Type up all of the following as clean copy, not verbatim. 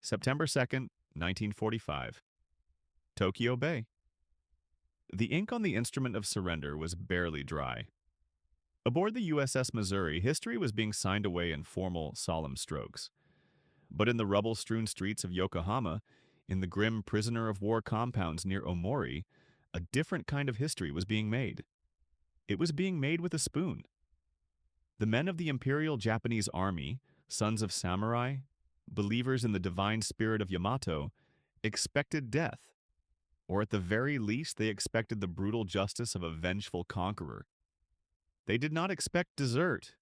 September 2nd, 1945. Tokyo Bay. The ink on the instrument of surrender was barely dry. Aboard the USS Missouri, history was being signed away in formal, solemn strokes. But in the rubble-strewn streets of Yokohama, in the grim prisoner of war compounds near Omori, a different kind of history was being made. It was being made with a spoon. The men of the Imperial Japanese Army, sons of samurai, believers in the divine spirit of Yamato, expected death, or at the very least they expected the brutal justice of a vengeful conqueror. They did not expect desert.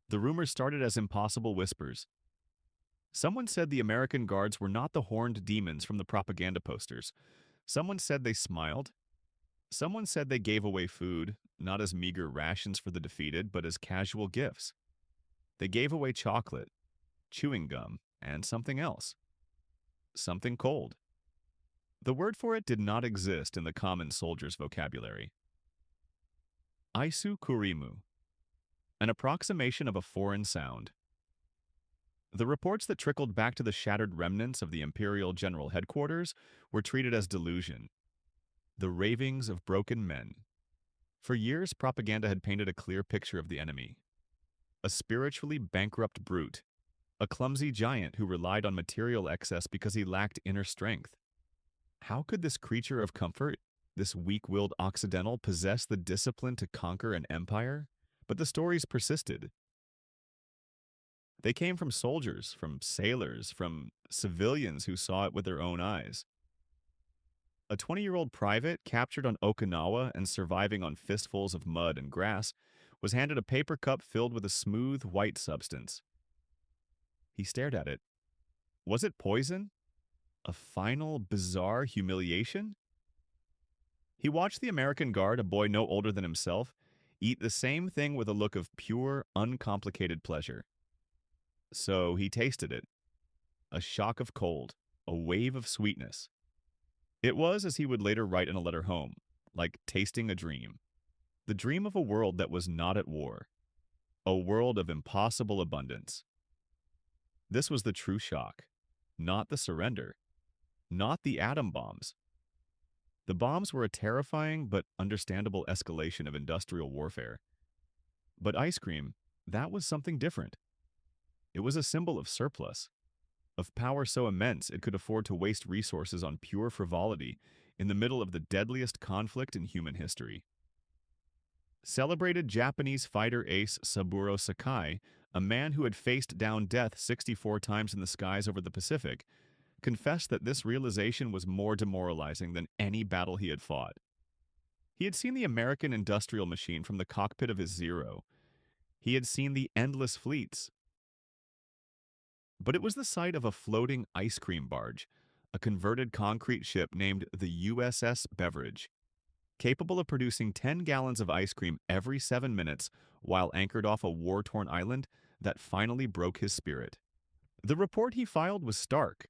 The rumors started as impossible whispers. Someone said the American guards were not the horned demons from the propaganda posters. Someone said they smiled. Someone said they gave away food, not as meager rations for the defeated, but as casual gifts. They gave away chocolate, chewing gum, and something else. Something cold. The word for it did not exist in the common soldier's vocabulary. Aisu Kurimu, an approximation of a foreign sound. The reports that trickled back to the shattered remnants of the Imperial General Headquarters were treated as delusion. The ravings of broken men. For years, propaganda had painted a clear picture of the enemy. A spiritually bankrupt brute, a clumsy giant who relied on material excess because he lacked inner strength. How could this creature of comfort, this weak-willed Occidental, possess the discipline to conquer an empire? But the stories persisted. They came from soldiers, from sailors, from civilians who saw it with their own eyes. A 20-year-old private, captured on Okinawa and surviving on fistfuls of mud and grass, was handed a paper cup filled with a smooth, white substance. He stared at it. Was it poison? A final, bizarre humiliation? He watched the American guard, a boy no older than himself, eat the same thing with a look of pure, uncomplicated pleasure. So he tasted it. A shock of cold, a wave of sweetness. It was, as he would later write in a letter home, like tasting a dream. The dream of a world that was not at war. A world of impossible abundance. This was the true shock, not the surrender, not the atom bombs. The bombs were a terrifying but understandable escalation of industrial warfare. But ice cream, that was something different. It was a symbol of surplus, of power so immense it could afford to waste resources on pure frivolity in the middle of the deadliest conflict in human history. Celebrated Japanese fighter ace Saburo Sakai, a man who had faced down death 64 times in the skies over the Pacific, confessed that this realization was more demoralizing than any battle he had fought. He had seen the American industrial machine from the cockpit of his Zero. He had seen the endless fleets. But it was the sight of a floating ice cream barge, a converted concrete ship named the USS Beverage, capable of producing 10 gallons of ice cream every 7 minutes while anchored off a war-torn island, that finally broke his spirit. The report he filed was stark.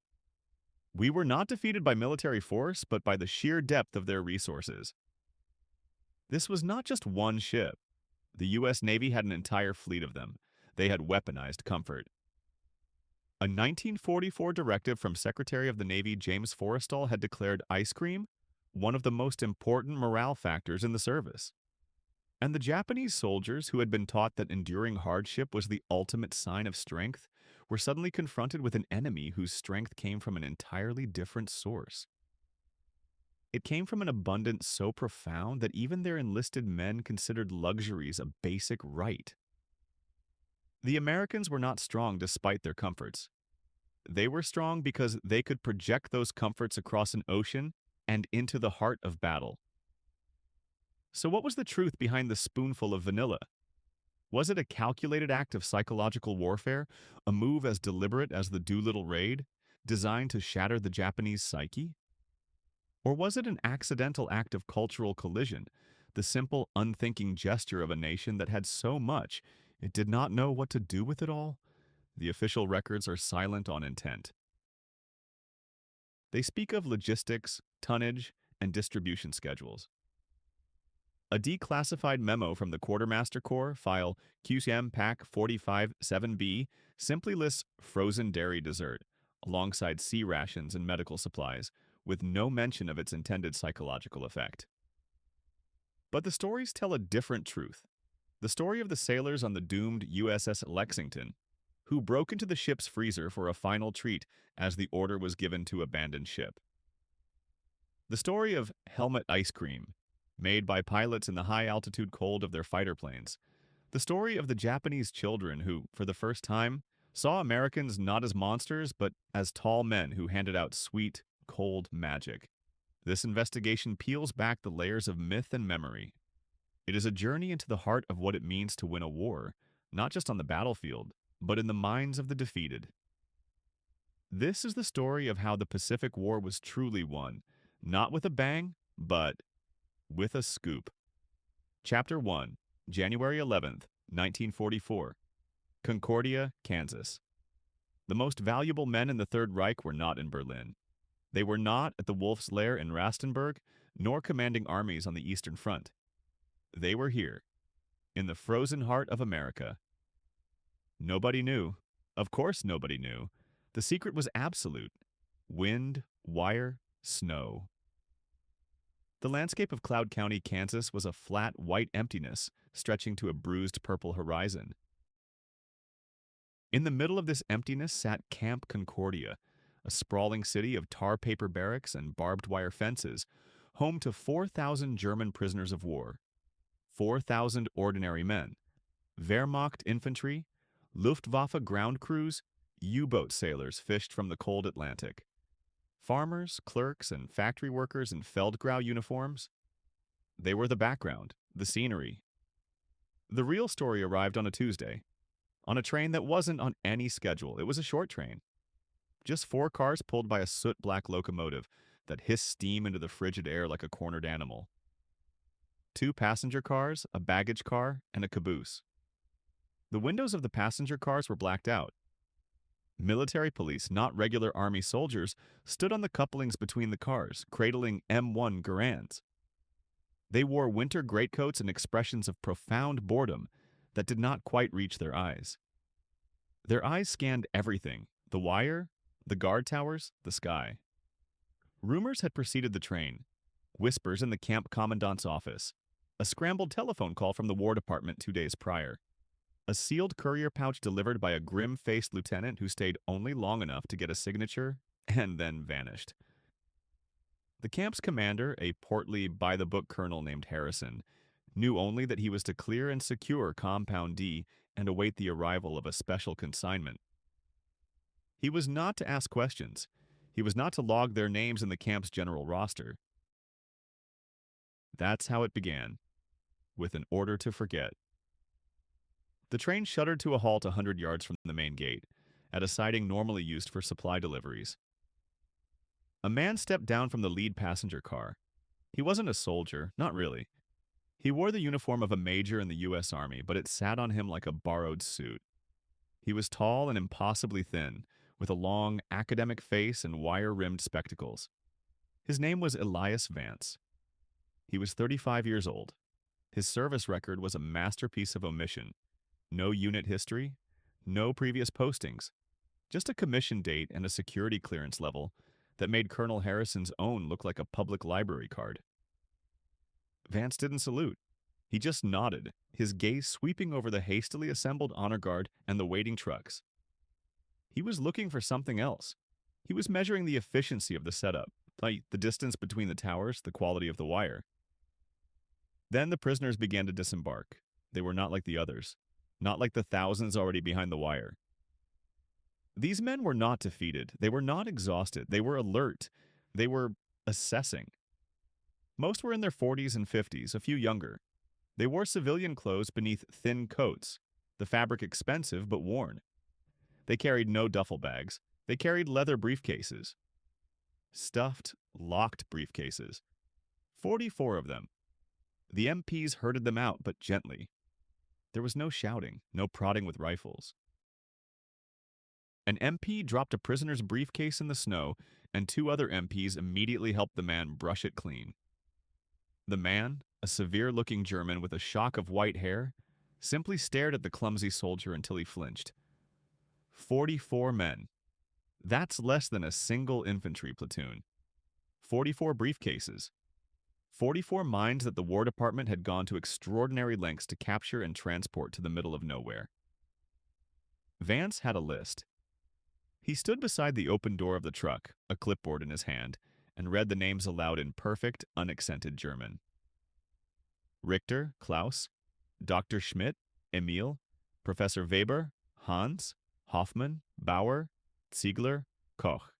We were not defeated by military force, but by the sheer depth of their resources. This was not just one ship. The U.S. Navy had an entire fleet of them. They had weaponized comfort. A 1944 directive from Secretary of the Navy James Forrestal had declared ice cream one of the most important morale factors in the service. And the Japanese soldiers, who had been taught that enduring hardship was the ultimate sign of strength, were suddenly confronted with an enemy whose strength came from an entirely different source. It came from an abundance so profound that even their enlisted men considered luxuries a basic right. The Americans were not strong despite their comforts. They were strong because they could project those comforts across an ocean and into the heart of battle. So what was the truth behind the spoonful of vanilla? Was it a calculated act of psychological warfare, a move as deliberate as the Doolittle raid, designed to shatter the Japanese psyche? Or was it an accidental act of cultural collision, the simple, unthinking gesture of a nation that had so much it did not know what to do with it all? The official records are silent on intent. They speak of logistics, tonnage, and distribution schedules. A declassified memo from the Quartermaster Corps, file QCM Pac 45-7B, simply lists frozen dairy dessert, alongside sea rations and medical supplies, with no mention of its intended psychological effect. But the stories tell a different truth. The story of the sailors on the doomed USS Lexington, who broke into the ship's freezer for a final treat as the order was given to abandon ship. The story of helmet ice cream, made by pilots in the high-altitude cold of their fighter planes. The story of the Japanese children who, for the first time, saw Americans not as monsters but as tall men who handed out sweet, cold magic. This investigation peels back the layers of myth and memory. It is a journey into the heart of what it means to win a war, not just on the battlefield, but in the minds of the defeated. This is the story of how the Pacific War was truly won, not with a bang, but with a scoop. Chapter 1, January 11th, 1944. Concordia, Kansas. The most valuable men in the Third Reich were not in Berlin. They were not at the Wolf's Lair in Rastenburg, nor commanding armies on the Eastern Front. They were here, in the frozen heart of America. Nobody knew. Of course nobody knew. The secret was absolute. Wind, wire, snow. The landscape of Cloud County, Kansas was a flat, white emptiness stretching to a bruised purple horizon. In the middle of this emptiness sat Camp Concordia, a sprawling city of tar paper barracks and barbed wire fences, home to 4,000 German prisoners of war, 4,000 ordinary men, Wehrmacht infantry, Luftwaffe ground crews, U-boat sailors fished from the cold Atlantic. Farmers, clerks, and factory workers in Feldgrau uniforms. They were the background, the scenery. The real story arrived on a Tuesday, on a train that wasn't on any schedule. It was a short train. Just 4 cars pulled by a soot-black locomotive that hissed steam into the frigid air like a cornered animal. 2 passenger cars, a baggage car, and a caboose. The windows of the passenger cars were blacked out. Military police, not regular army soldiers, stood on the couplings between the cars, cradling M1 Garands. They wore winter greatcoats and expressions of profound boredom that did not quite reach their eyes. Their eyes scanned everything: the wire, the guard towers, the sky. Rumors had preceded the train. Whispers in the camp commandant's office. A scrambled telephone call from the War Department 2 days prior. A sealed courier pouch delivered by a grim-faced lieutenant who stayed only long enough to get a signature and then vanished. The camp's commander, a portly, by-the-book colonel named Harrison, knew only that he was to clear and secure Compound D and await the arrival of a special consignment. He was not to ask questions. He was not to log their names in the camp's general roster. That's how it began, with an order to forget. The train shuddered to a halt 100 yards from the main gate, at a siding normally used for supply deliveries. A man stepped down from the lead passenger car. He wasn't a soldier, not really. He wore the uniform of a major in the U.S. Army, but it sat on him like a borrowed suit. He was tall and impossibly thin, with a long, academic face and wire-rimmed spectacles. His name was Elias Vance. He was 35 years old. His service record was a masterpiece of omission. No unit history, no previous postings, just a commission date and a security clearance level that made Colonel Harrison's own look like a public library card. Vance didn't salute. He just nodded, his gaze sweeping over the hastily assembled honor guard and the waiting trucks. He was looking for something else. He was measuring the efficiency of the setup, like the distance between the towers, the quality of the wire. Then the prisoners began to disembark. They were not like the others. Not like the thousands already behind the wire. These men were not defeated. They were not exhausted. They were alert. They were assessing. Most were in their 40s and 50s, a few younger. They wore civilian clothes beneath thin coats, the fabric expensive but worn. They carried no duffel bags. They carried leather briefcases. Stuffed, locked briefcases. 44 of them. The MPs herded them out, but gently. There was no shouting, no prodding with rifles. An MP dropped a prisoner's briefcase in the snow, and 2 other MPs immediately helped the man brush it clean. The man, a severe-looking German with a shock of white hair, simply stared at the clumsy soldier until he flinched. 44 men. That's less than a single infantry platoon. 44 briefcases. 44 mines that the War Department had gone to extraordinary lengths to capture and transport to the middle of nowhere. Vance had a list. He stood beside the open door of the truck, a clipboard in his hand, and read the names aloud in perfect, unaccented German. Richter, Klaus, Dr. Schmidt, Emil, Professor Weber, Hans, Hoffmann, Bauer, Ziegler, Koch.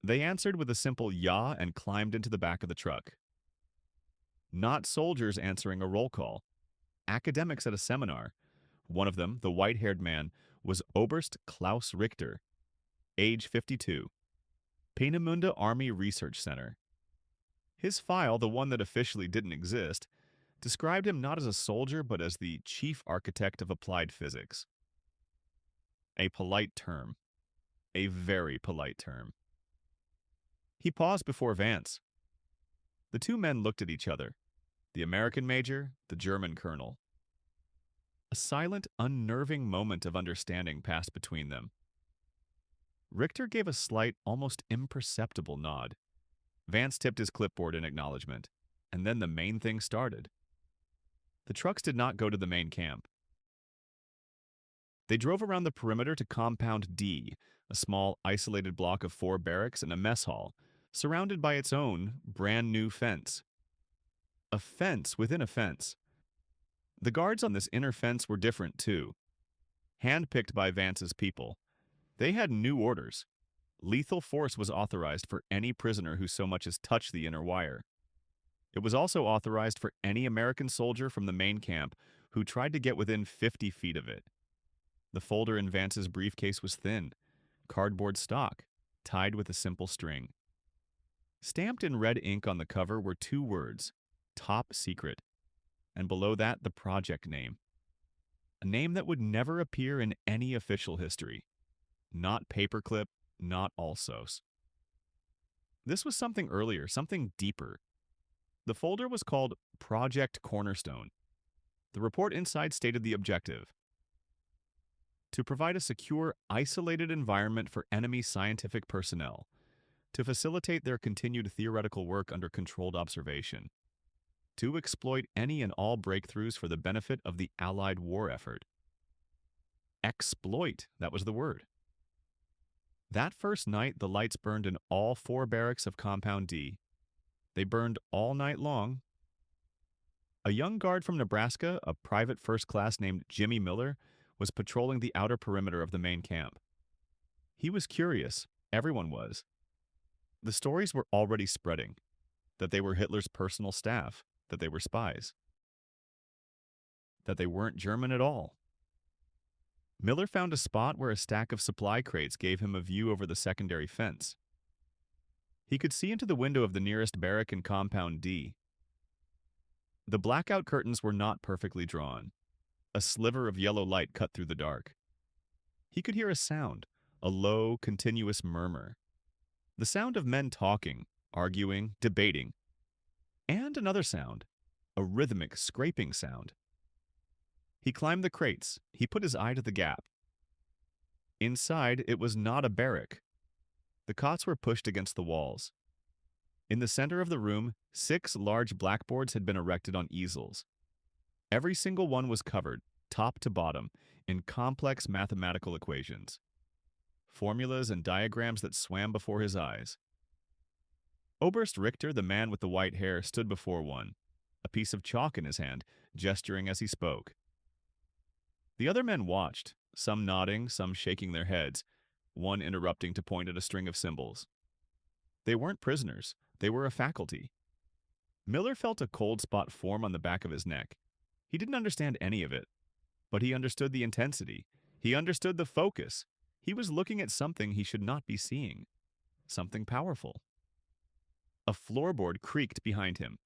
They answered with a simple "ja" and climbed into the back of the truck. Not soldiers answering a roll call. Academics at a seminar. One of them, the white-haired man, was Oberst Klaus Richter, age 52, Peenemünde Army Research Center. His file, the one that officially didn't exist, described him not as a soldier but as the chief architect of applied physics. A polite term. A very polite term. He paused before Vance. The two men looked at each other, the American major, the German colonel. A silent, unnerving moment of understanding passed between them. Richter gave a slight, almost imperceptible nod. Vance tipped his clipboard in acknowledgement, and then the main thing started. The trucks did not go to the main camp. They drove around the perimeter to Compound D, a small, isolated block of 4 barracks and a mess hall, surrounded by its own brand-new fence. A fence within a fence. The guards on this inner fence were different, too. Handpicked by Vance's people. They had new orders. Lethal force was authorized for any prisoner who so much as touched the inner wire. It was also authorized for any American soldier from the main camp who tried to get within 50 feet of it. The folder in Vance's briefcase was thin, cardboard stock, tied with a simple string. Stamped in red ink on the cover were 2 words, Top Secret, and below that the project name. A name that would never appear in any official history. Not Paperclip, not Alsos. This was something earlier, something deeper. The folder was called Project Cornerstone. The report inside stated the objective: to provide a secure, isolated environment for enemy scientific personnel, to facilitate their continued theoretical work under controlled observation, to exploit any and all breakthroughs for the benefit of the Allied war effort. Exploit, that was the word. That first night, the lights burned in all 4 barracks of Compound D. They burned all night long. A young guard from Nebraska, a private first class named Jimmy Miller, was patrolling the outer perimeter of the main camp. He was curious. Everyone was. The stories were already spreading, that they were Hitler's personal staff, that they were spies, that they weren't German at all. Miller found a spot where a stack of supply crates gave him a view over the secondary fence. He could see into the window of the nearest barrack in Compound D. The blackout curtains were not perfectly drawn. A sliver of yellow light cut through the dark. He could hear a sound, a low, continuous murmur. The sound of men talking, arguing, debating. And another sound, a rhythmic, scraping sound. He climbed the crates. He put his eye to the gap. Inside, it was not a barrack. The cots were pushed against the walls. In the center of the room, 6 large blackboards had been erected on easels. Every single one was covered, top to bottom, in complex mathematical equations. Formulas and diagrams that swam before his eyes. Oberst Richter, the man with the white hair, stood before one, a piece of chalk in his hand, gesturing as he spoke. The other men watched, some nodding, some shaking their heads, one interrupting to point at a string of symbols. They weren't prisoners. They were a faculty. Miller felt a cold spot form on the back of his neck. He didn't understand any of it, but he understood the intensity. He understood the focus. He was looking at something he should not be seeing. Something powerful. A floorboard creaked behind him.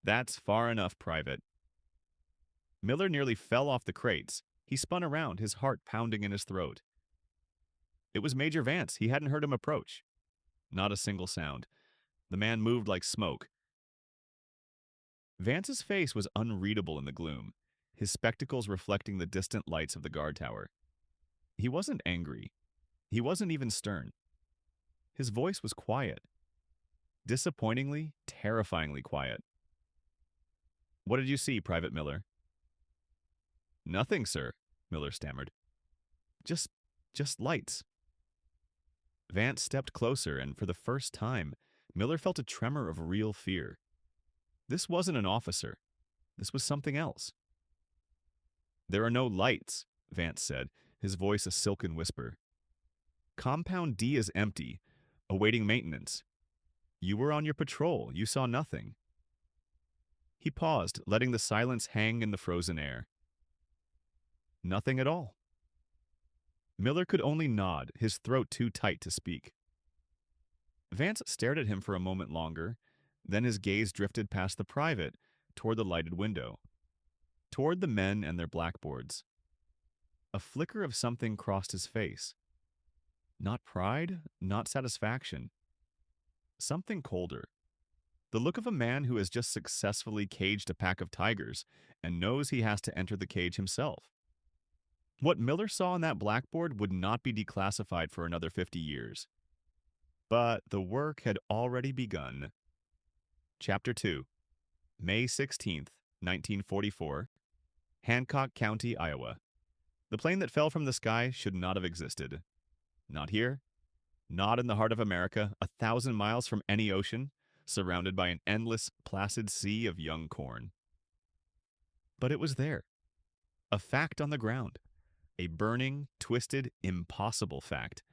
That's far enough, Private. Miller nearly fell off the crates. He spun around, his heart pounding in his throat. It was Major Vance. He hadn't heard him approach. Not a single sound. The man moved like smoke. Vance's face was unreadable in the gloom, his spectacles reflecting the distant lights of the guard tower. He wasn't angry. He wasn't even stern. His voice was quiet, disappointingly, terrifyingly quiet. "What did you see, Private Miller?" "Nothing, sir," Miller stammered. Just, just lights." Vance stepped closer, and for the first time, Miller felt a tremor of real fear. This wasn't an officer. This was something else. "There are no lights," Vance said, his voice a silken whisper. "Compound D is empty, awaiting maintenance. You were on your patrol. You saw nothing." He paused, letting the silence hang in the frozen air. "Nothing at all." Miller could only nod, his throat too tight to speak. Vance stared at him for a moment longer, then his gaze drifted past the private, toward the lighted window, toward the men and their blackboards. A flicker of something crossed his face. Not pride, not satisfaction. Something colder. The look of a man who has just successfully caged a pack of tigers and knows he has to enter the cage himself. What Miller saw on that blackboard would not be declassified for another 50 years. But the work had already begun. Chapter 2, May 16th, 1944, Hancock County, Iowa. The plane that fell from the sky should not have existed. Not here, not in the heart of America, 1,000 miles from any ocean, surrounded by an endless, placid sea of young corn. But it was there. A fact on the ground. A burning, twisted, impossible fact.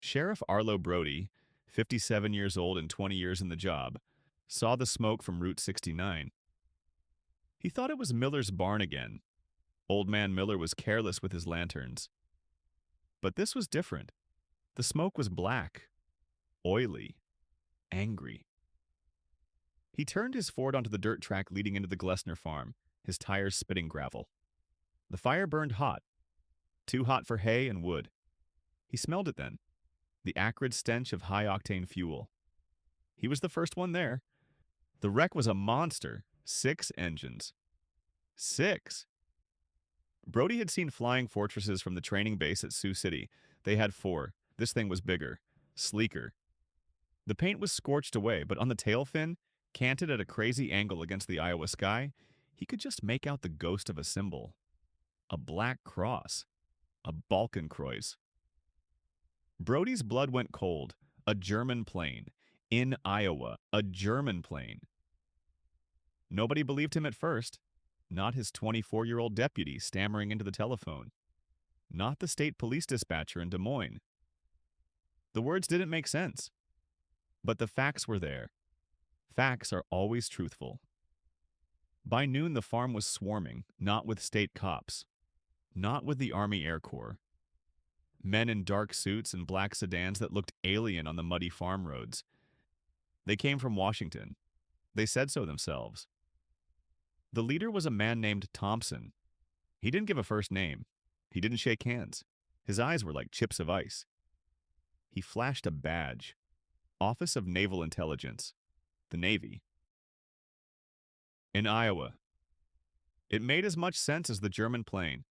Sheriff Arlo Brody, 57 years old and 20 years in the job, saw the smoke from Route 69. He thought it was Miller's barn again. Old Man Miller was careless with his lanterns. But this was different. The smoke was black, oily, angry. He turned his Ford onto the dirt track leading into the Glessner farm, his tires spitting gravel. The fire burned hot, too hot for hay and wood. He smelled it then, the acrid stench of high-octane fuel. He was the first one there. The wreck was a monster, 6 engines. 6! Brody had seen flying fortresses from the training base at Sioux City. They had 4. This thing was bigger, sleeker. The paint was scorched away, but on the tail fin, canted at a crazy angle against the Iowa sky, he could just make out the ghost of a symbol. A black cross. A Balkenkreuz. Brody's blood went cold. A German plane. In Iowa. A German plane. Nobody believed him at first. Not his 24-year-old deputy stammering into the telephone. Not the state police dispatcher in Des Moines. The words didn't make sense. But the facts were there. Facts are always truthful. By noon, the farm was swarming, not with state cops. Not with the Army Air Corps. Men in dark suits and black sedans that looked alien on the muddy farm roads. They came from Washington. They said so themselves. The leader was a man named Thompson. He didn't give a first name. He didn't shake hands. His eyes were like chips of ice. He flashed a badge. Office of Naval Intelligence. The Navy. In Iowa. It made as much sense as the German plane.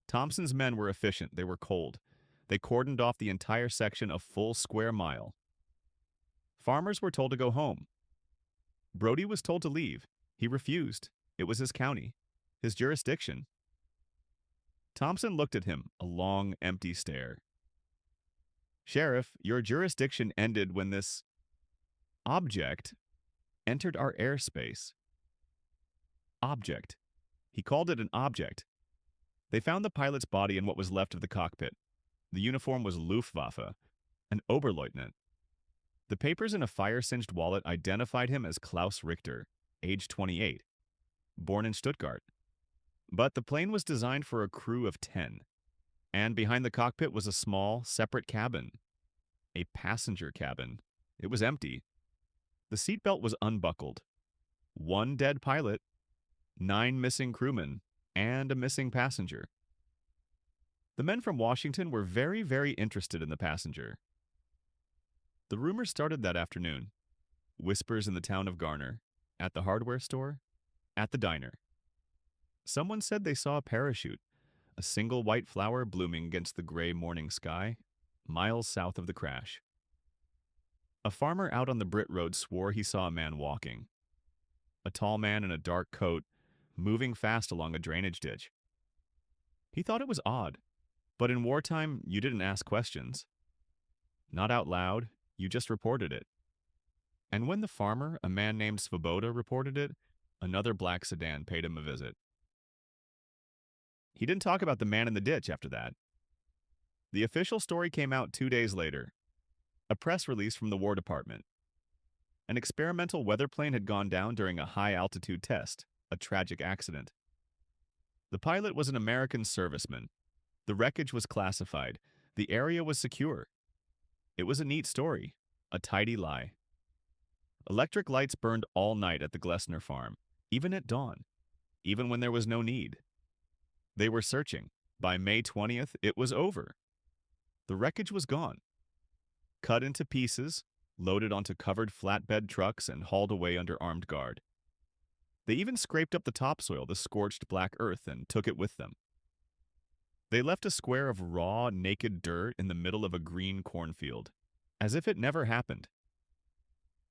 Thompson's men were efficient. They were cold. They cordoned off the entire section a full square mile. Farmers were told to go home. Brody was told to leave. He refused. It was his county, his jurisdiction. Thompson looked at him, a long, empty stare. "Sheriff, your jurisdiction ended when this object entered our airspace." Object. He called it an object. They found the pilot's body in what was left of the cockpit. The uniform was Luftwaffe, an Oberleutnant. The papers in a fire-singed wallet identified him as Klaus Richter, age 28, born in Stuttgart. But the plane was designed for a crew of 10, and behind the cockpit was a small, separate cabin. A passenger cabin. It was empty. The seatbelt was unbuckled. 1 dead pilot, 9 missing crewmen, and a missing passenger. The men from Washington were very, very interested in the passenger. The rumors started that afternoon. Whispers in the town of Garner, at the hardware store, at the diner. Someone said they saw a parachute, a single white flower blooming against the gray morning sky, miles south of the crash. A farmer out on the Britt Road swore he saw a man walking. A tall man in a dark coat, moving fast along a drainage ditch. He thought it was odd, but in wartime, you didn't ask questions. Not out loud, you just reported it. And when the farmer, a man named Svoboda, reported it, another black sedan paid him a visit. He didn't talk about the man in the ditch after that. The official story came out 2 days later. A press release from the War Department. An experimental weather plane had gone down during a high-altitude test, a tragic accident. The pilot was an American serviceman. The wreckage was classified. The area was secure. It was a neat story, a tidy lie. Electric lights burned all night at the Glessner farm, even at dawn, even when there was no need. They were searching. By May 20th, it was over. The wreckage was gone. Cut into pieces, loaded onto covered flatbed trucks, and hauled away under armed guard. They even scraped up the topsoil, the scorched black earth, and took it with them. They left a square of raw, naked dirt in the middle of a green cornfield, as if it never happened.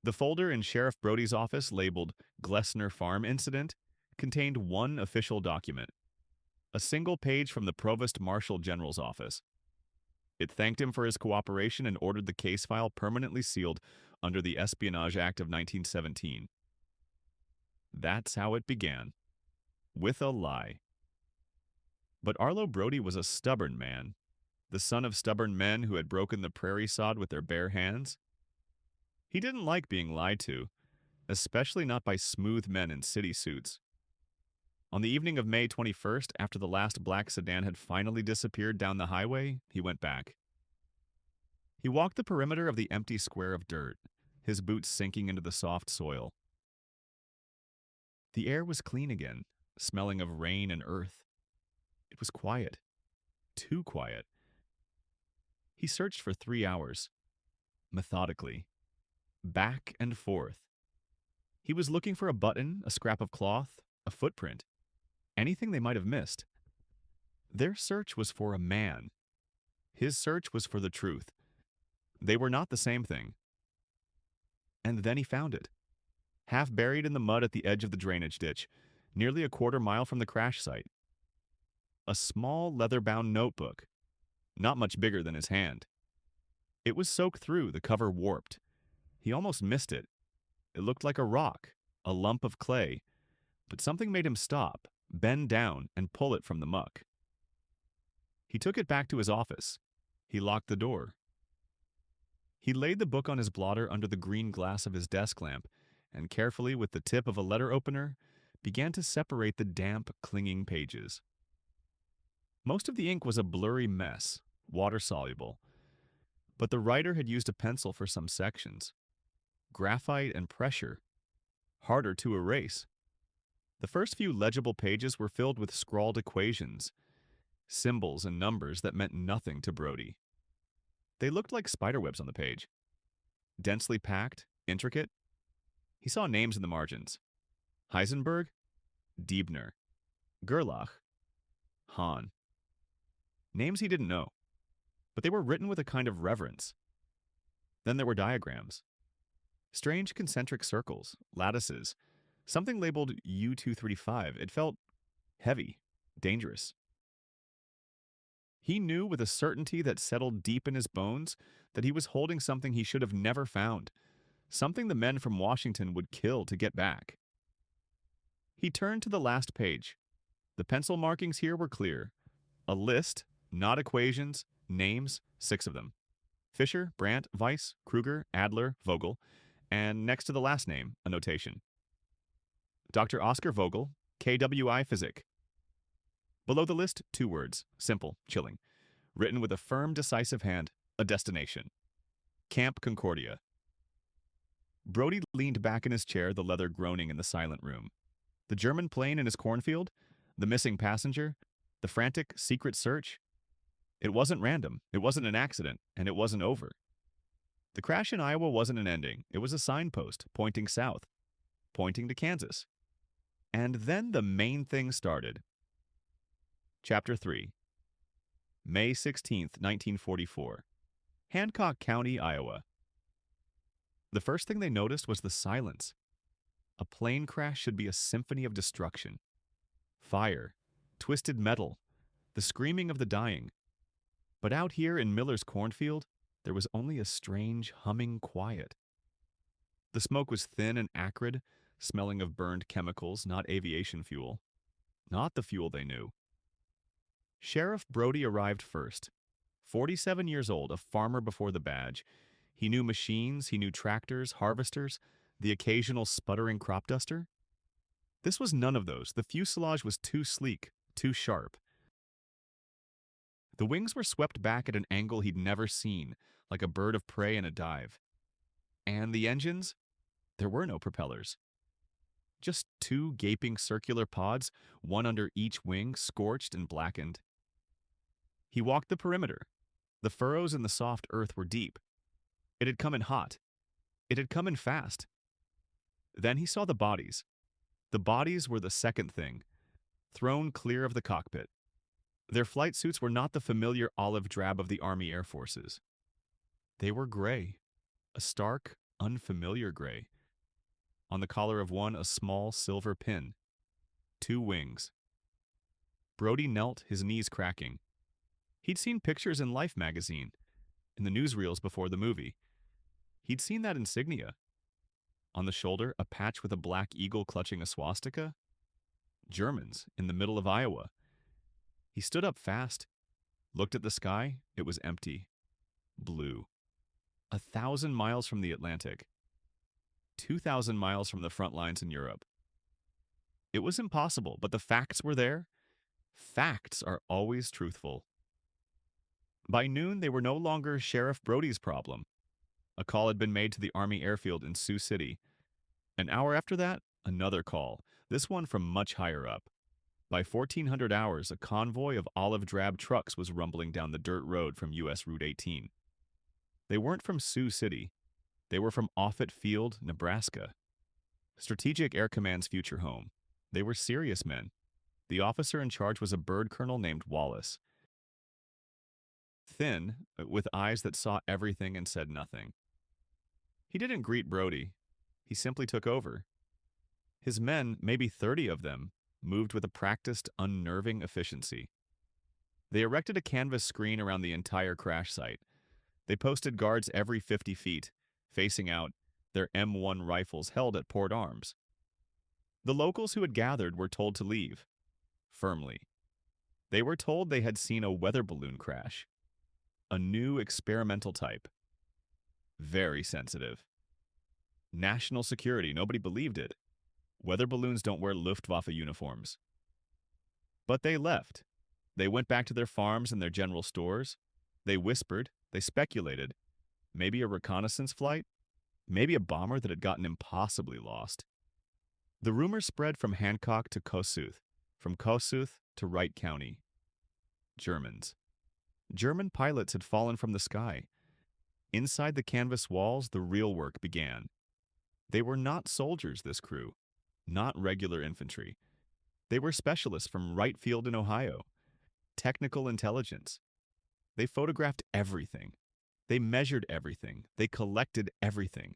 The folder in Sheriff Brody's office labeled Glessner Farm Incident contained one official document, a single page from the Provost Marshal General's office. It thanked him for his cooperation and ordered the case file permanently sealed under the Espionage Act of 1917. That's how it began, with a lie. But Arlo Brody was a stubborn man, the son of stubborn men who had broken the prairie sod with their bare hands. He didn't like being lied to, especially not by smooth men in city suits. On the evening of May 21st, after the last black sedan had finally disappeared down the highway, he went back. He walked the perimeter of the empty square of dirt, his boots sinking into the soft soil. The air was clean again, smelling of rain and earth. It was quiet. Too quiet. He searched for 3 hours, methodically, back and forth. He was looking for a button, a scrap of cloth, a footprint, anything they might have missed. Their search was for a man. His search was for the truth. They were not the same thing. And then he found it, half buried in the mud at the edge of the drainage ditch, nearly a quarter mile from the crash site. A small leather-bound notebook, not much bigger than his hand. It was soaked through, the cover warped. He almost missed it. It looked like a rock, a lump of clay, but something made him stop, bend down, and pull it from the muck. He took it back to his office. He locked the door. He laid the book on his blotter under the green glass of his desk lamp, and carefully, with the tip of a letter opener, began to separate the damp, clinging pages. Most of the ink was a blurry mess, water-soluble, but the writer had used a pencil for some sections. Graphite and pressure, harder to erase. The first few legible pages were filled with scrawled equations, symbols and numbers that meant nothing to Brody. They looked like spiderwebs on the page. Densely packed, intricate. He saw names in the margins. Heisenberg, Diebner, Gerlach, Hahn. Names he didn't know, but they were written with a kind of reverence. Then there were diagrams. Strange concentric circles, lattices, something labeled U-235. It felt heavy, dangerous. He knew with a certainty that settled deep in his bones that he was holding something he should have never found, something the men from Washington would kill to get back. He turned to the last page. The pencil markings here were clear. A list, not equations, names, 6 of them. Fisher, Brandt, Weiss, Kruger, Adler, Vogel, and next to the last name, a notation. Dr. Oscar Vogel, KWI Physik. Below the list, 2 words, simple, chilling, written with a firm, decisive hand, a destination. Camp Concordia. Brody leaned back in his chair, the leather groaning in the silent room. The German plane in his cornfield, the missing passenger, the frantic, secret search. It wasn't random, it wasn't an accident, and it wasn't over. The crash in Iowa wasn't an ending. It was a signpost pointing south, pointing to Kansas. And then the main thing started. Chapter 3. May 16, 1944. Hancock County, Iowa. The first thing they noticed was the silence. A plane crash should be a symphony of destruction. Fire, twisted metal, the screaming of the dying. But out here in Miller's cornfield, there was only a strange, humming quiet. The smoke was thin and acrid, smelling of burned chemicals, not aviation fuel. Not the fuel they knew. Sheriff Brody arrived first. 47 years old, a farmer before the badge. He knew machines, he knew tractors, harvesters, the occasional sputtering crop duster. This was none of those. The fuselage was too sleek, too sharp. The wings were swept back at an angle he'd never seen, like a bird of prey in a dive. And the engines? There were no propellers. Just two gaping circular pods, one under each wing, scorched and blackened. He walked the perimeter. The furrows in the soft earth were deep. It had come in hot. It had come in fast. Then he saw the bodies. The bodies were the second thing, thrown clear of the cockpit. Their flight suits were not the familiar olive drab of the Army Air Forces. They were gray, a stark, unfamiliar gray. On the collar of one, a small silver pin. 2 wings. Brody knelt, his knees cracking. He'd seen pictures in Life magazine, in the newsreels before the movie. He'd seen that insignia. On the shoulder, a patch with a black eagle clutching a swastika. Germans, in the middle of Iowa. He stood up fast, looked at the sky. It was empty. Blue. 1,000 miles from the Atlantic. 2,000 miles from the front lines in Europe. It was impossible, but the facts were there. Facts are always truthful. By noon, they were no longer Sheriff Brody's problem. A call had been made to the Army airfield in Sioux City. An hour after that, another call, this one from much higher up. By 1400 hours, a convoy of olive drab trucks was rumbling down the dirt road from U.S. Route 18. They weren't from Sioux City. They were from Offutt Field, Nebraska. Strategic Air Command's future home. They were serious men. The officer in charge was a bird colonel named Wallace. Thin, with eyes that saw everything and said nothing. He didn't greet Brody. He simply took over. His men, maybe 30 of them, moved with a practiced, unnerving efficiency. They erected a canvas screen around the entire crash site. They posted guards every 50 feet, facing out, their M1 rifles held at port arms. The locals who had gathered were told to leave. Firmly. They were told they had seen a weather balloon crash. A new experimental type. Very sensitive. National security, nobody believed it. Weather balloons don't wear Luftwaffe uniforms. But they left. They went back to their farms and their general stores. They whispered, they speculated. Maybe a reconnaissance flight? Maybe a bomber that had gotten impossibly lost. The rumor spread from Hancock to Kossuth, from Kossuth to Wright County. Germans. German pilots had fallen from the sky. Inside the canvas walls, the real work began. They were not soldiers, this crew. Not regular infantry. They were specialists from Wright Field in Ohio. Technical intelligence. They photographed everything. They measured everything. They collected everything.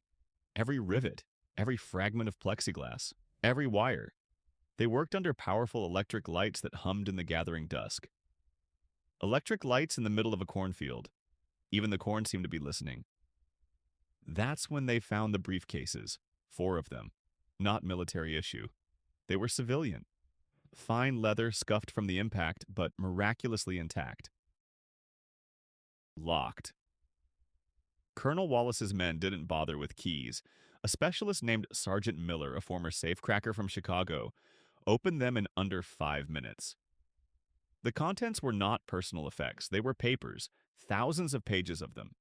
Every rivet, every fragment of plexiglass, every wire. They worked under powerful electric lights that hummed in the gathering dusk. Electric lights in the middle of a cornfield. Even the corn seemed to be listening. That's when they found the briefcases, 4 of them. Not military issue. They were civilian. Fine leather scuffed from the impact, but miraculously intact. Locked. Colonel Wallace's men didn't bother with keys. A specialist named Sergeant Miller, a former safecracker from Chicago, opened them in under 5 minutes. The contents were not personal effects. They were papers, thousands of pages of them.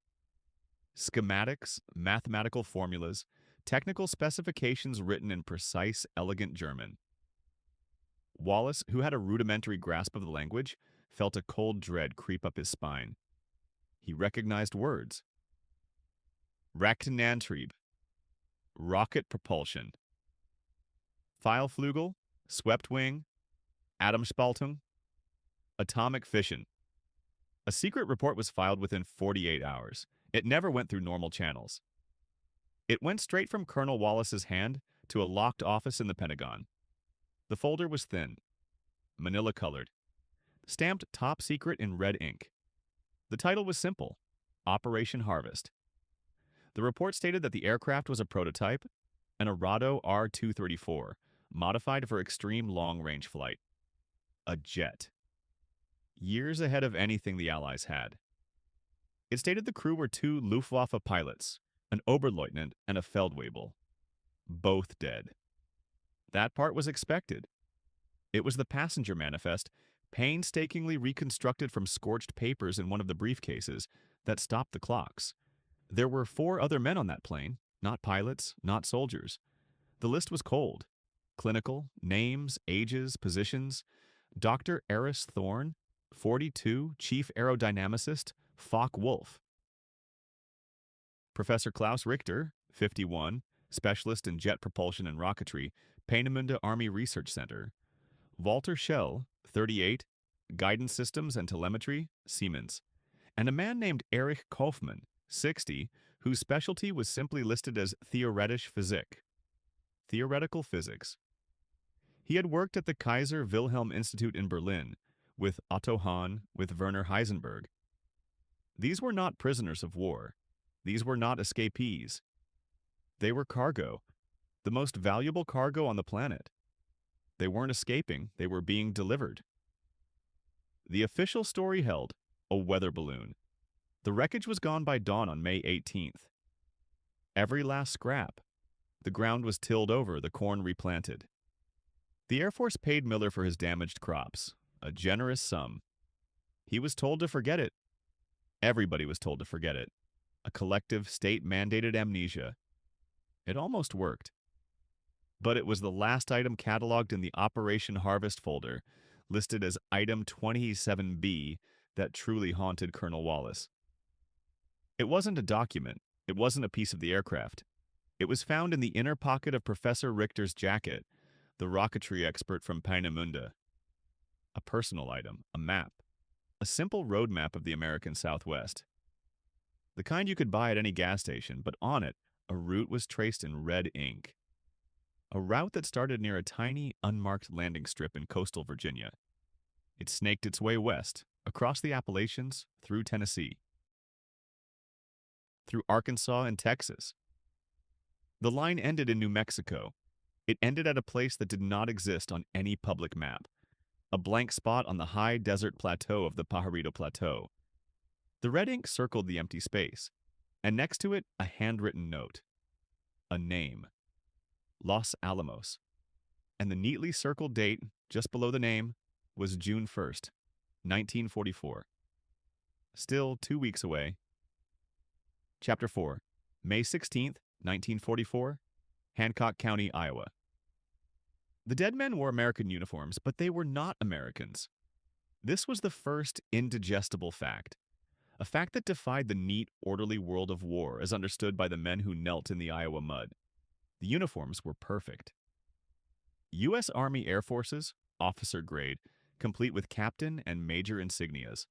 Schematics, mathematical formulas, technical specifications written in precise, elegant German. Wallace, who had a rudimentary grasp of the language, felt a cold dread creep up his spine. He recognized words. Raketenantrieb, rocket propulsion. Pfeilflügel, swept wing, Atomspaltung, atomic fission. A secret report was filed within 48 hours. It never went through normal channels. It went straight from Colonel Wallace's hand to a locked office in the Pentagon. The folder was thin, manila-colored, stamped top secret in red ink. The title was simple: Operation Harvest. The report stated that the aircraft was a prototype, an Arado R-234, modified for extreme long-range flight. A jet. Years ahead of anything the Allies had. It stated the crew were two Luftwaffe pilots, an Oberleutnant and a Feldwebel. Both dead. That part was expected. It was the passenger manifest, painstakingly reconstructed from scorched papers in one of the briefcases, that stopped the clocks. There were 4 other men on that plane, not pilots, not soldiers. The list was cold. Clinical, names, ages, positions. Dr. Eris Thorne, 42, chief aerodynamicist, Focke-Wulf. Professor Klaus Richter, 51, specialist in jet propulsion and rocketry, Peenemünde Army Research Center. Walter Schell, 38, guidance systems and telemetry, Siemens. And a man named Erich Kaufmann, 60, whose specialty was simply listed as Theoretische Physik. Theoretical physics. He had worked at the Kaiser Wilhelm Institute in Berlin, with Otto Hahn, with Werner Heisenberg. These were not prisoners of war. These were not escapees. They were cargo, the most valuable cargo on the planet. They weren't escaping, they were being delivered. The official story held a weather balloon. The wreckage was gone by dawn on May 18th. Every last scrap. The ground was tilled over, the corn replanted. The Air Force paid Miller for his damaged crops, a generous sum. He was told to forget it. Everybody was told to forget it. A collective, state-mandated amnesia. It almost worked. But it was the last item cataloged in the Operation Harvest folder, listed as Item 27B, that truly haunted Colonel Wallace. It wasn't a document. It wasn't a piece of the aircraft. It was found in the inner pocket of Professor Richter's jacket, the rocketry expert from Peenemünde. A personal item, a map. A simple road map of the American Southwest. The kind you could buy at any gas station, but on it, a route was traced in red ink. A route that started near a tiny, unmarked landing strip in coastal Virginia. It snaked its way west, across the Appalachians, through Tennessee, through Arkansas and Texas. The line ended in New Mexico. It ended at a place that did not exist on any public map, a blank spot on the high desert plateau of the Pajarito Plateau. The red ink circled the empty space, and next to it, a handwritten note. A name. Los Alamos. And the neatly circled date, just below the name, was June 1st, 1944. Still 2 weeks away. Chapter 4. May 16th, 1944, Hancock County, Iowa. The dead men wore American uniforms, but they were not Americans. This was the first indigestible fact. A fact that defied the neat, orderly world of war as understood by the men who knelt in the Iowa mud. The uniforms were perfect. U.S. Army Air Forces, officer grade, complete with captain and major insignias.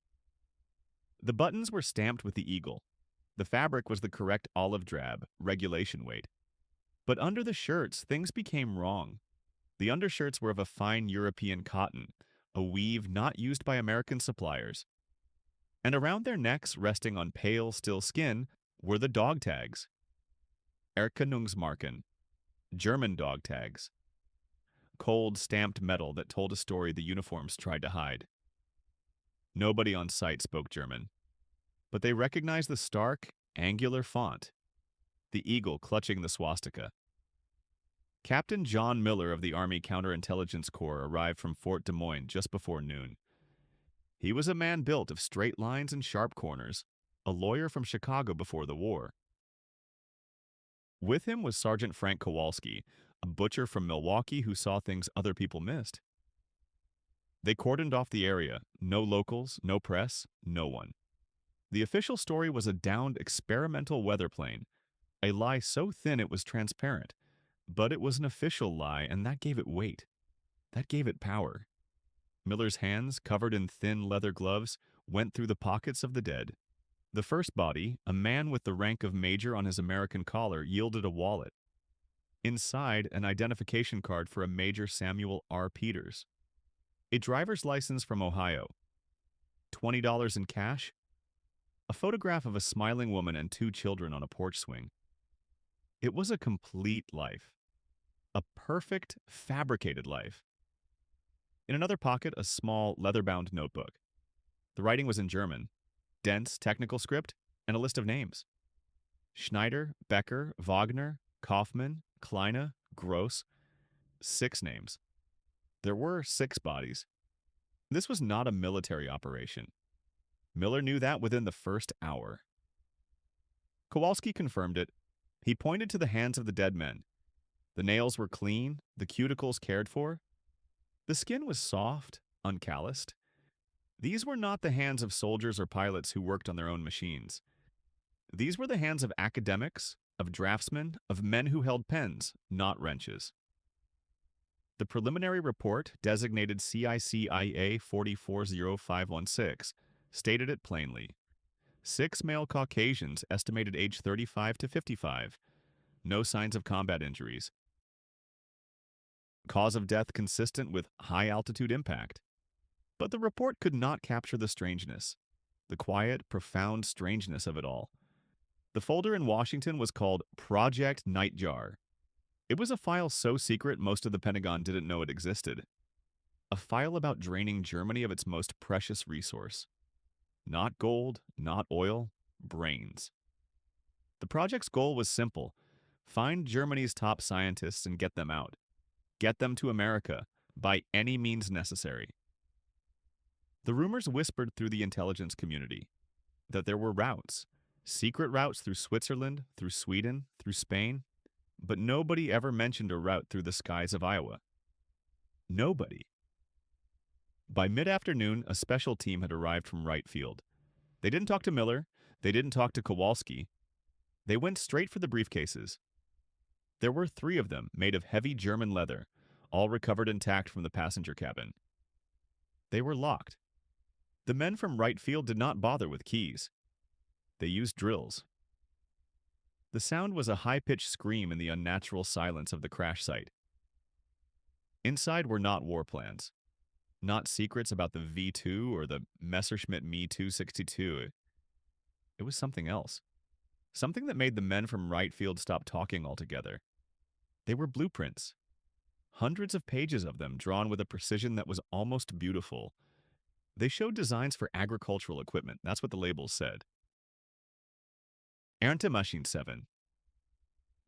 The buttons were stamped with the eagle. The fabric was the correct olive drab, regulation weight. But under the shirts, things became wrong. The undershirts were of a fine European cotton, a weave not used by American suppliers. And around their necks, resting on pale, still skin, were the dog tags. Erkennungsmarken, German dog tags. Cold, stamped metal that told a story the uniforms tried to hide. Nobody on site spoke German, but they recognized the stark, angular font, the eagle clutching the swastika. Captain John Miller of the Army Counterintelligence Corps arrived from Fort Des Moines just before noon. He was a man built of straight lines and sharp corners, a lawyer from Chicago before the war. With him was Sergeant Frank Kowalski, a butcher from Milwaukee who saw things other people missed. They cordoned off the area, no locals, no press, no one. The official story was a downed experimental weather plane, a lie so thin it was transparent. But it was an official lie, and that gave it weight. That gave it power. Miller's hands, covered in thin leather gloves, went through the pockets of the dead. The first body, a man with the rank of major on his American collar, yielded a wallet. Inside, an identification card for a Major Samuel R. Peters. A driver's license from Ohio. $20 in cash. A photograph of a smiling woman and two children on a porch swing. It was a complete life. A perfect, fabricated life. In another pocket, a small, leather-bound notebook. The writing was in German. Dense, technical script, and a list of names. Schneider, Becker, Wagner, Kaufmann, Kleine, Gross. 6 names. There were 6 bodies. This was not a military operation. Miller knew that within the first hour. Kowalski confirmed it. He pointed to the hands of the dead men. The nails were clean, the cuticles cared for. The skin was soft, uncalloused. These were not the hands of soldiers or pilots who worked on their own machines. These were the hands of academics, of draftsmen, of men who held pens, not wrenches. The preliminary report, designated CICIA 440516, stated it plainly. 6 male Caucasians, estimated age 35 to 55. No signs of combat injuries. Cause of death consistent with high-altitude impact. But the report could not capture the strangeness, the quiet, profound strangeness of it all. The folder in Washington was called Project Nightjar. It was a file so secret most of the Pentagon didn't know it existed. A file about draining Germany of its most precious resource. Not gold, not oil, brains. The project's goal was simple. Find Germany's top scientists and get them out. Get them to America, by any means necessary. The rumors whispered through the intelligence community that there were routes, secret routes through Switzerland, through Sweden, through Spain, but nobody ever mentioned a route through the skies of Iowa. Nobody. By mid-afternoon, a special team had arrived from Wright Field. They didn't talk to Miller. They didn't talk to Kowalski. They went straight for the briefcases. There were 3 of them, made of heavy German leather, all recovered intact from the passenger cabin. They were locked. The men from Wright Field did not bother with keys. They used drills. The sound was a high-pitched scream in the unnatural silence of the crash site. Inside were not war plans, not secrets about the V-2 or the Messerschmitt Me-262. It was something else. Something that made the men from Wright Field stop talking altogether. They were blueprints. Hundreds of pages of them drawn with a precision that was almost beautiful. They showed designs for agricultural equipment. That's what the labels said. Erntemaschine 7.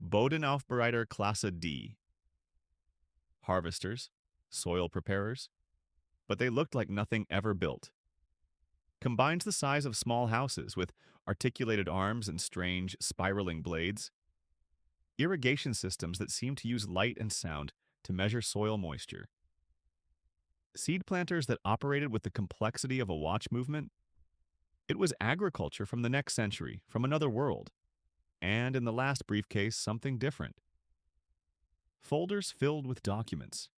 Bodenaufbereiter Klasse D. Harvesters, soil preparers, but they looked like nothing ever built. Combines the size of small houses with articulated arms and strange, spiraling blades. Irrigation systems that seemed to use light and sound to measure soil moisture. Seed planters that operated with the complexity of a watch movement. It was agriculture from the next century, from another world. And in the last briefcase, something different. Folders filled with documents.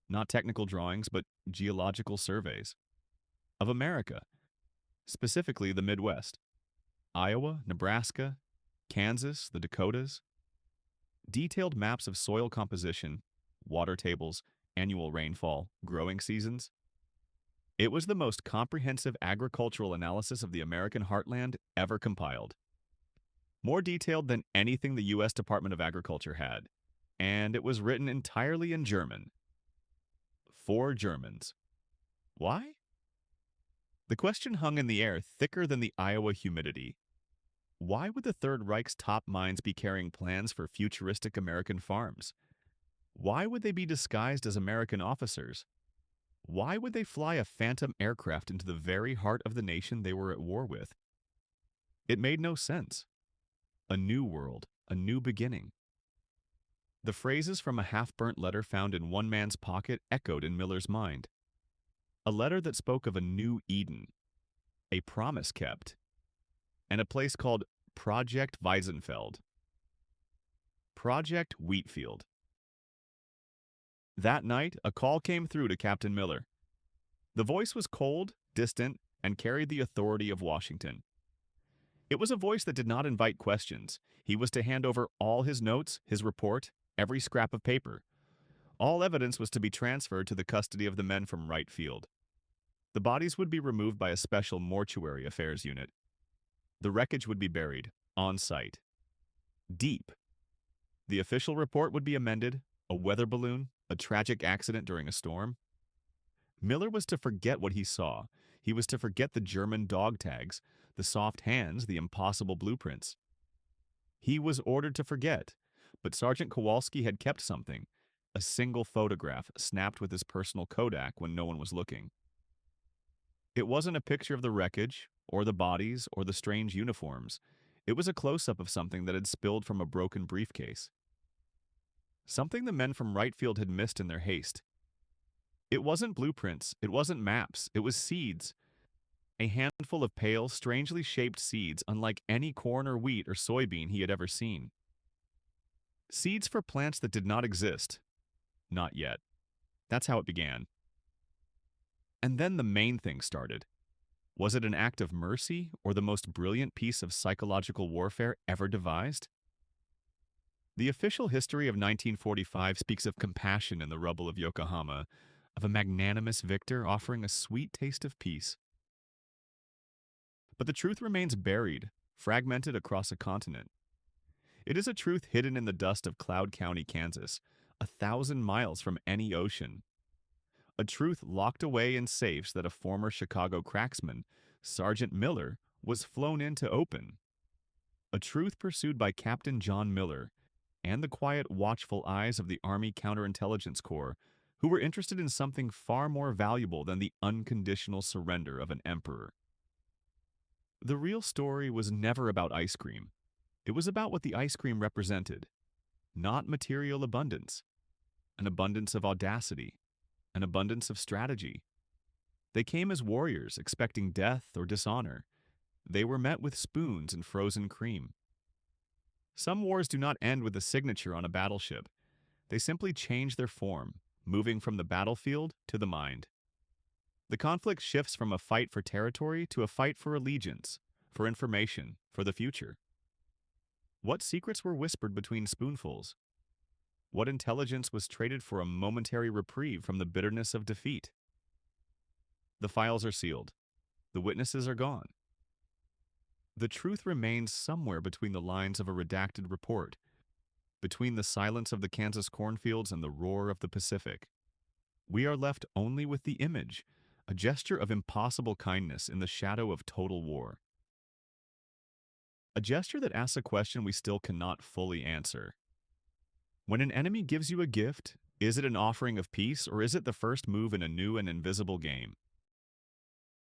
Not technical drawings, but geological surveys. Of America. Specifically the Midwest. Iowa, Nebraska, Kansas, the Dakotas. Detailed maps of soil composition, water tables, annual rainfall, growing seasons. It was the most comprehensive agricultural analysis of the American heartland ever compiled. More detailed than anything the U.S. Department of Agriculture had, and it was written entirely in German. For Germans. Why? The question hung in the air thicker than the Iowa humidity. Why would the Third Reich's top minds be carrying plans for futuristic American farms? Why would they be disguised as American officers? Why would they fly a phantom aircraft into the very heart of the nation they were at war with? It made no sense. A new world, a new beginning. The phrases from a half-burnt letter found in one man's pocket echoed in Miller's mind. A letter that spoke of a new Eden, a promise kept, and a place called Project Weisenfeld. Project Wheatfield. That night, a call came through to Captain Miller. The voice was cold, distant, and carried the authority of Washington. It was a voice that did not invite questions. He was to hand over all his notes, his report, every scrap of paper. All evidence was to be transferred to the custody of the men from Wright Field. The bodies would be removed by a special mortuary affairs unit. The wreckage would be buried, on site. Deep. The official report would be amended, a weather balloon, a tragic accident during a storm. Miller was to forget what he saw. He was to forget the German dog tags, the soft hands, the impossible blueprints. He was ordered to forget, but Sergeant Kowalski had kept something, a single photograph snapped with his personal Kodak when no one was looking. It wasn't a picture of the wreckage, or the bodies, or the strange uniforms. It was a close-up of something that had spilled from a broken briefcase. Something the men from Wright Field had missed in their haste. It wasn't blueprints, it wasn't maps, it was seeds. A handful of pale, strangely shaped seeds unlike any corn or wheat or soybean he had ever seen. Seeds for plants that did not exist. Not yet. That's how it began. And then the main thing started. Was it an act of mercy or the most brilliant piece of psychological warfare ever devised? The official history of 1945 speaks of compassion in the rubble of Yokohama, of a magnanimous victor offering a sweet taste of peace. But the truth remains buried, fragmented across a continent. It is a truth hidden in the dust of Cloud County, Kansas, 1,000 miles from any ocean. A truth locked away in safes that a former Chicago cracksman, Sergeant Miller, was flown in to open. A truth pursued by Captain John Miller and the quiet, watchful eyes of the Army Counterintelligence Corps, who were interested in something far more valuable than the unconditional surrender of an emperor. The real story was never about ice cream. It was about what the ice cream represented, not material abundance, an abundance of audacity, an abundance of strategy. They came as warriors, expecting death or dishonor. They were met with spoons and frozen cream. Some wars do not end with a signature on a battleship. They simply change their form, moving from the battlefield to the mind. The conflict shifts from a fight for territory to a fight for allegiance, for information, for the future. What secrets were whispered between spoonfuls? What intelligence was traded for a momentary reprieve from the bitterness of defeat? The files are sealed. The witnesses are gone. The truth remains somewhere between the lines of a redacted report, between the silence of the Kansas cornfields and the roar of the Pacific. We are left only with the image, a gesture of impossible kindness in the shadow of total war. A gesture that asks a question we still cannot fully answer. When an enemy gives you a gift, is it an offering of peace or is it the first move in a new and invisible game?